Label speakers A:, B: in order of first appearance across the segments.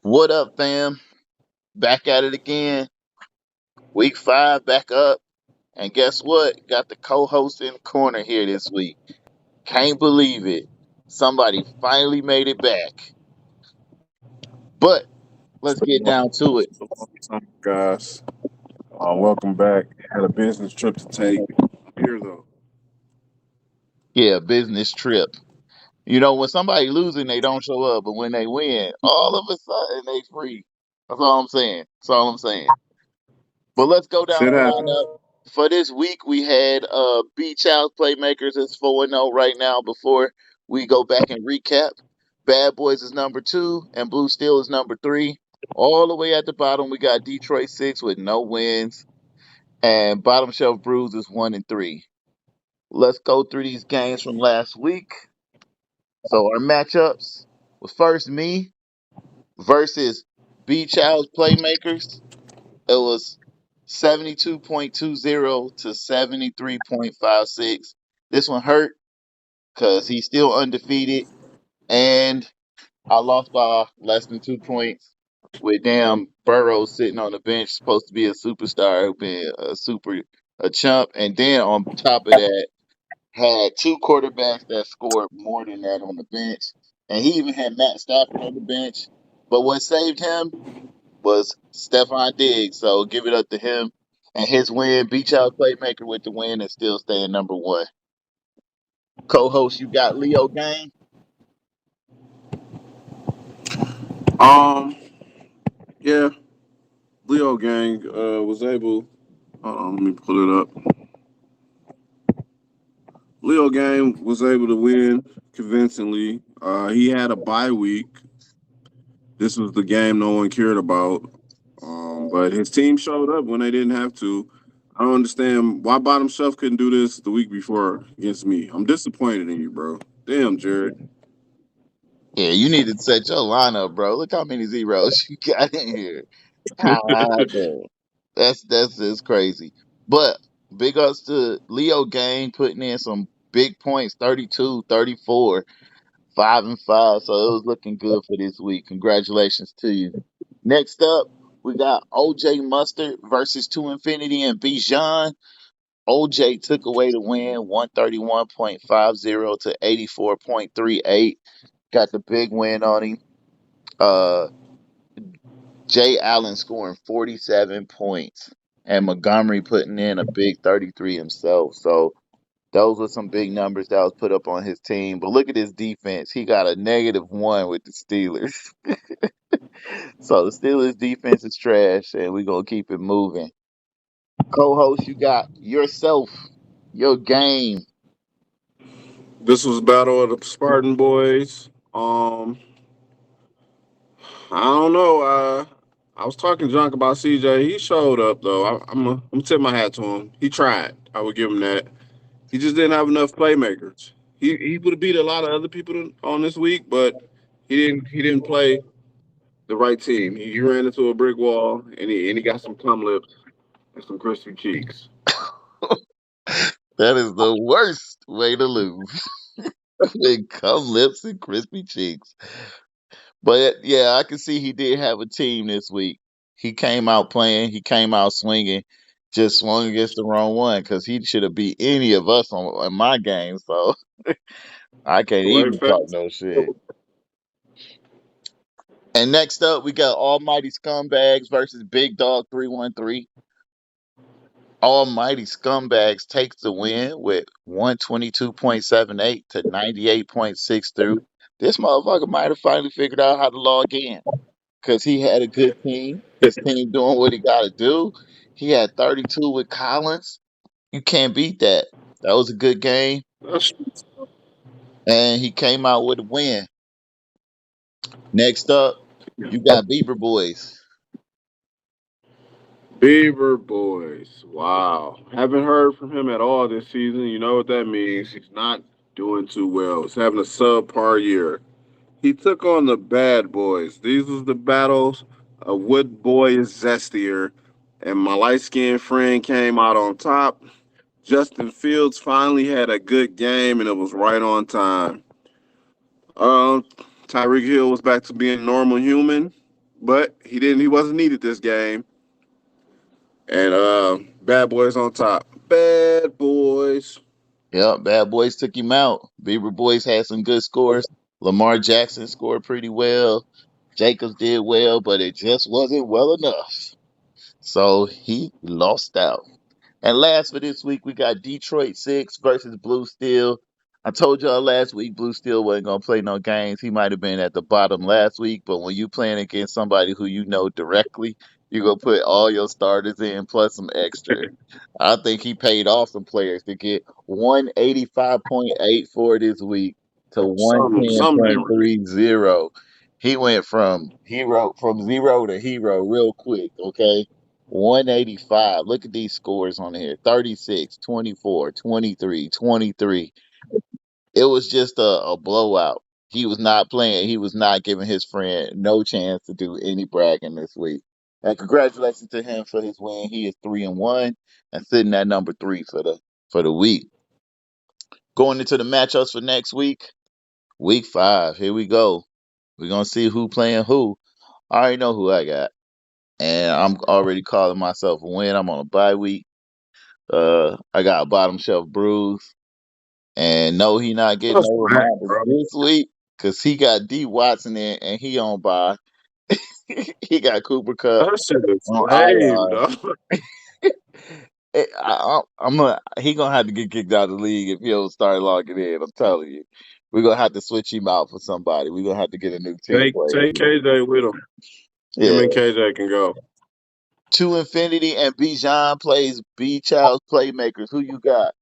A: What up, fam? Back at it again. Week 5, back up. And guess what? Got the co host in the corner here this week. Can't believe it. Somebody finally made it back. But let's get down to it.
B: Guys. Welcome back. Had a business trip to take. Here though.
A: Yeah, business trip. You know, when somebody losing, they don't show up. But when they win, all of a sudden they free. That's all I'm saying. That's all I'm saying. But let's go down
B: Shit
A: the
B: happens.
A: lineup. For this week, we had Beach House Playmakers is 4-0 right now before we go back and recap. Bad Boys is number 2, and Blue Steel is number 3. All the way at the bottom, we got Detroit 6 with no wins, and Bottom Shelf Brews is 1 and 3. Let's go through these games from last week. So our matchups was first me versus Beach House Playmakers. It was 72.20 to 73.56. This one hurt because he's still undefeated, and I lost by less than 2 points with damn Burrow sitting on the bench, supposed to be a superstar, who been a chump, and then on top of that, had two quarterbacks that scored more than that on the bench, and he even had Matt Stafford on the bench. But what saved him was Stephon Diggs. So give it up to him and his win. Beach House Playmaker with the win and still staying number 1. Co-host, you got Leo Gang.
B: Um, yeah, Leo Gang was able. Hold on, let me pull it up. Leo Gang was able to win convincingly. He had a bye week. This was the game no one cared about. But his team showed up when they didn't have to. I don't understand why Bottom Shelf couldn't do this the week before against me. I'm disappointed in you, bro. Damn, Jared.
A: Yeah, you need to set your lineup, bro. Look how many zeros you got in here. God damn. That's just crazy. But big ups to Leo Gang putting in some big points, 32, 34, 5 and 5. So it was looking good for this week. Congratulations to you. Next up, we got OJ Mustard versus Two Infinity and Bijan. OJ took away the win, 131.50 to 84.38. Got the big win on him. Uh, Jay Allen scoring 47 points and Montgomery putting in a big 33 himself. So those were some big numbers that was put up on his team. But look at his defense. He got a -1 with the Steelers. So the Steelers defense is trash, and we're gonna keep it moving. Co-host, you got yourself, your game.
B: This was Battle of the Spartan Boys. I don't know. I was talking junk about CJ. He showed up though. I'm gonna tip my hat to him. He tried. I would give him that. He just didn't have enough playmakers. He would have beat a lot of other people on this week, but he didn't play the right team. He ran into a brick wall and he got some cum lips and some crispy cheeks.
A: That is the worst way to lose. With cum lips and crispy cheeks. But yeah, I can see he did have a team this week. He came out playing. He came out swinging. Just swung against the wrong one because he should have beat any of us on my game. So I can't
B: Right,
A: even talk
B: facts.
A: no shit. And next up, we got Almighty Scumbags versus Big Dog 313. Almighty Scumbags takes the win with 122.78 to 98.63. This motherfucker might have finally figured out how to log in because he had a good team. His team doing what he got to do. He had 32 with Collins. You can't beat that. That was a good game,
B: That's
A: and he came out with a win. Next up, you got Beaver Boys.
B: Beaver Boys. Wow. Haven't heard from him at all this season. You know what that means. He's not doing too well. He's having a subpar year. He took on the bad boys. These was the battles of what boy is zestier. And my light skinned friend came out on top. Justin Fields finally had a good game and it was right on time. Um, Tyreek Hill was back to being a normal human, but he didn't. He wasn't needed this game. And Bad Boys on top. Bad Boys.
A: Yep, Bad Boys took him out. Beaver Boys had some good scores. Lamar Jackson scored pretty well. Jacobs did well, but it just wasn't well enough. So he lost out. And last for this week, we got Detroit 6 versus Blue Steel. I told y'all last week Blue Steel wasn't going to play no games. He might have been at the bottom last week, but when you playing against somebody who you know directly, you're going to put all your starters in plus some extra. I think he paid off some players to get 185.84 this week to
B: Something ain't right.
A: 110.30. He went from zero to hero real quick, okay? 185. Look at these scores on here. 36, 24, 23, 23. It was just a blowout. He was not playing. He was not giving his friend no chance to do any bragging this week. And congratulations to him for his win. He is 3-1 and sitting at number 3 for the week. Going into the matchups for next week, week 5. Here we go. We're gonna see who playing who. I already know who I got. And I'm already calling myself a win. I'm on a bye week. I got a bottom shelf bruise. And no, he not getting
B: That's
A: no
B: right,
A: reminders
B: bro.
A: this week because he got D Watson in and he on bye. He got Cooper Cup
B: That shit is
A: on
B: lame,
A: IR.
B: dog.
A: He gonna have to get kicked out of the league if he don't start logging in. I'm telling you, we're gonna have to switch him out for somebody. We're gonna have to get a new team player.
B: Take KJ with him. Him
A: Yeah,
B: and KJ can go.
A: to Infinity and Bijan plays B Child's playmakers. Who you got?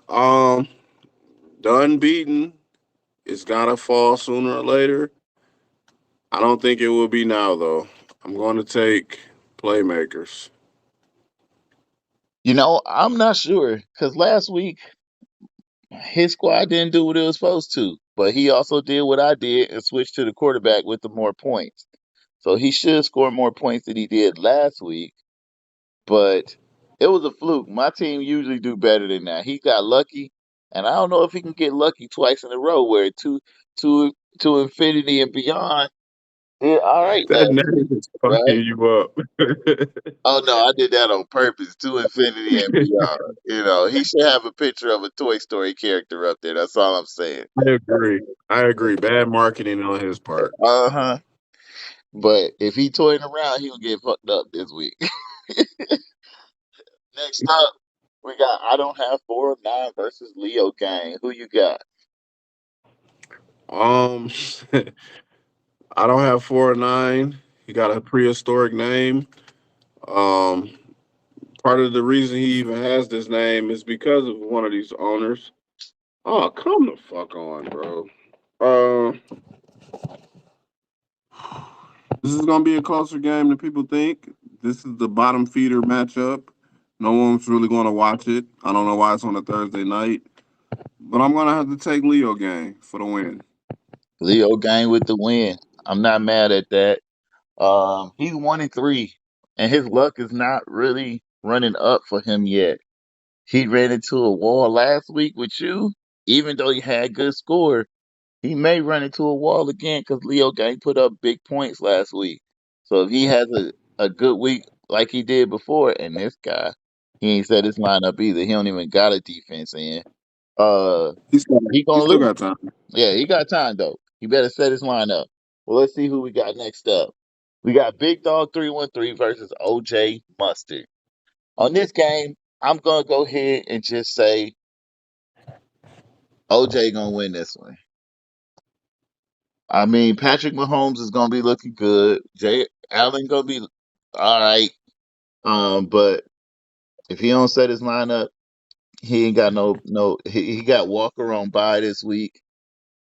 B: Um, done beaten. It's gotta fall sooner or later. I don't think it will be now though. I'm going to take playmakers.
A: I'm not sure because last week his squad didn't do what it was supposed to, but he also did what I did and switched to the quarterback with the more points. So he should score more points than he did last week, but it was a fluke. My team usually do better than that. He got lucky, and I don't know if he can get lucky twice in a row where two to infinity and beyond did all right
B: That
A: last
B: name
A: week,
B: is
A: right?
B: fucking you up.
A: Oh no, I did that on purpose. To infinity and beyond. He should have a picture of a Toy Story character up there. That's all I'm saying.
B: I agree. I agree. Bad marketing on his part.
A: Uh-huh. But if he toying around, he'll get fucked up this week. Next up, we got I don't have 409 versus Leo Gang. Who you got?
B: Um, I don't have 409. He got a prehistoric name. Um, Part of the reason he even has this name is because of one of these owners. Oh, come the fuck on, bro. Uh, this is gonna be a closer game than people think. This is the bottom feeder matchup. No one's really gonna watch it. I don't know why it's on a Thursday night, but I'm gonna have to take Leo Gang for the win.
A: Leo Gang with the win. I'm not mad at that. He's 1-3, and his luck is not really running up for him yet. He ran into a wall last week with you, even though he had good score. He may run into a wall again because Leo Gang put up big points last week. So if he has a good week like he did before, and this guy, he ain't set his lineup either. He don't even got a defense in. Uh, he
B: He
A: gonna
B: still
A: lose.
B: got time.
A: Yeah, he got time though. He better set his lineup. Well, let's see who we got next up. We got Big Dog 313 versus OJ Mustard. On this game, I'm gonna go ahead and just say OJ gonna win this one. I mean, Patrick Mahomes is gonna be looking good. Jay Allen gonna be all right. But if he don't set his lineup, he ain't got no. He got Walker on bye this week,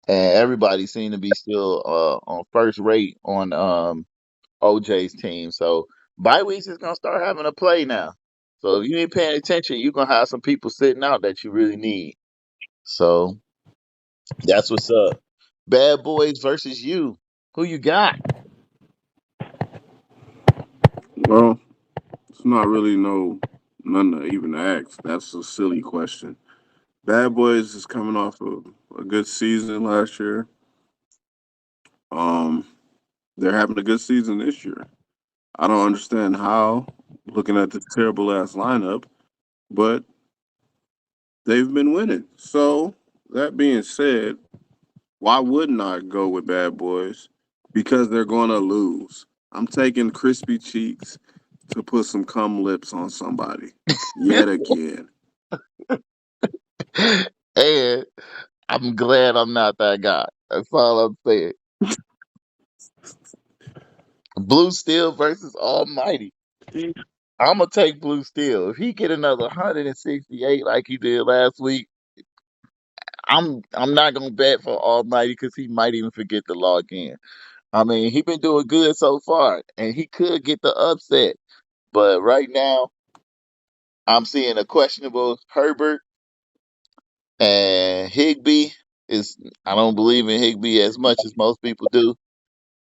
A: and everybody seem to be still on first rate on OJ's team. So bye weeks is gonna start having a play now. So if you ain't paying attention, you're gonna have some people sitting out that you really need. So that's what's up. Bad Boys versus you. Who you got?
B: Well, it's not really none to even ask. That's a silly question. Bad Boys is coming off of a good season last year. Um, They're having a good season this year. I don't understand how, looking at this terrible ass lineup, but they've been winning. So, that being said, why wouldn't I go with Bad Boys? Because they're going to lose. I'm taking Crispy Cheeks to put some cum lips on somebody yet again.
A: And I'm glad I'm not that guy. That's all I'm saying. Blue Steel versus Almighty. I'm gonna take Blue Steel. If he get another 168 like he did last week, I'm not gonna bet for Almighty because he might even forget to log in. I mean, he been doing good so far, and he could get the upset. But right now, I'm seeing a questionable Herbert and Higby. Is I don't believe in Higby as much as most people do.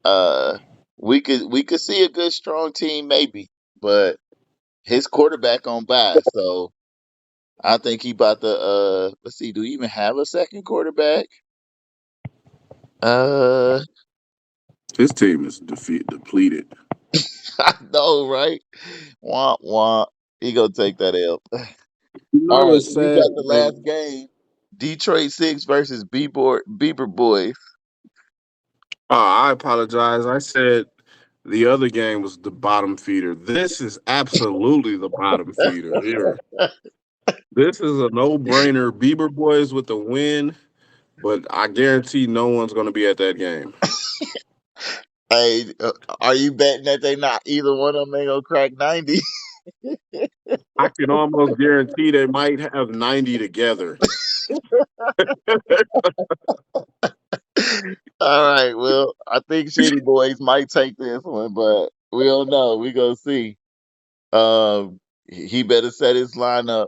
A: Uh, we could see a good strong team maybe, but his quarterback on bye, so I think he about to let's see, do we even have a second quarterback? Uh
B: His team is depleted.
A: I know, right? Womp womp. He gonna take that L.
B: You
A: All
B: know
A: right,
B: it's
A: you
B: sad,
A: got the last
B: man.
A: game. Detroit Six versus Bieber Boys.
B: I apologize. I said the other game was the bottom feeder. This is absolutely the bottom feeder here. This is a no-brainer. Bieber Boys with the win, but I guarantee no one's going to be at that game.
A: Hey, are you betting that they not either one of them ain't gonna crack 90?
B: I can almost guarantee they might have 90 together.
A: All right, well, I think Shitty Boys might take this one, but we don't know. We gonna see. He better set his lineup.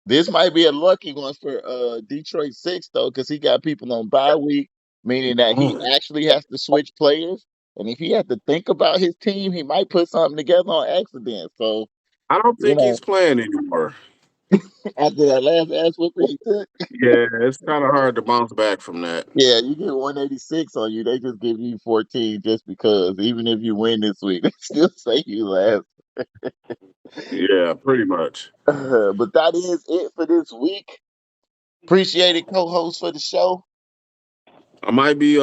A: This might be a lucky one for Detroit Six though, because he got people on bye week, meaning that he
B: Oh,
A: actually has to switch players. And if he has to think about his team, he might put something together on accident. So,
B: I don't
A: you
B: think
A: know,
B: he's playing anymore.
A: after that last ass whooping he took,
B: Yeah, it's kind of hard to bounce back from that.
A: yeah, you get 186 on you. They just give you 14 just because. Even if you win this week, they still say you last.
B: Yeah, pretty much.
A: But that is it for this week. Appreciated co-host for the show.
B: I might be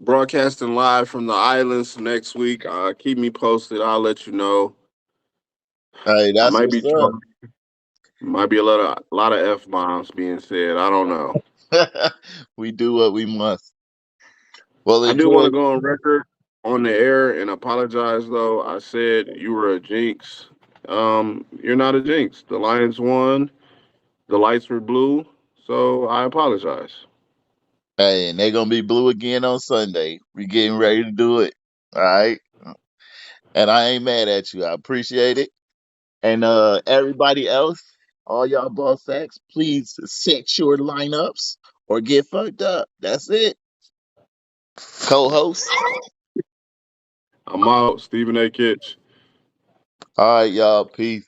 B: broadcasting live from the islands next week. Keep me posted. I'll let you know.
A: Hey,
B: I
A: that's
B: might
A: what's
B: be drunk. Might be a lot of f bombs being said. I don't know.
A: up. We do what we must. Well,
B: I do want to
A: enjoy.
B: go on record on the air and apologize though. I said you were a jinx. You're not a jinx. The Lions won. The lights were blue. So I apologize.
A: Hey, and they're gonna be blue again on Sunday. We getting ready to do it. All right. And I ain't mad at you. I appreciate it. And everybody else, all y'all ball sacks, please set your lineups or get fucked up. That's it. Co-host.
B: I'm out. Stephen A. Kitch.
A: All right, y'all. Peace.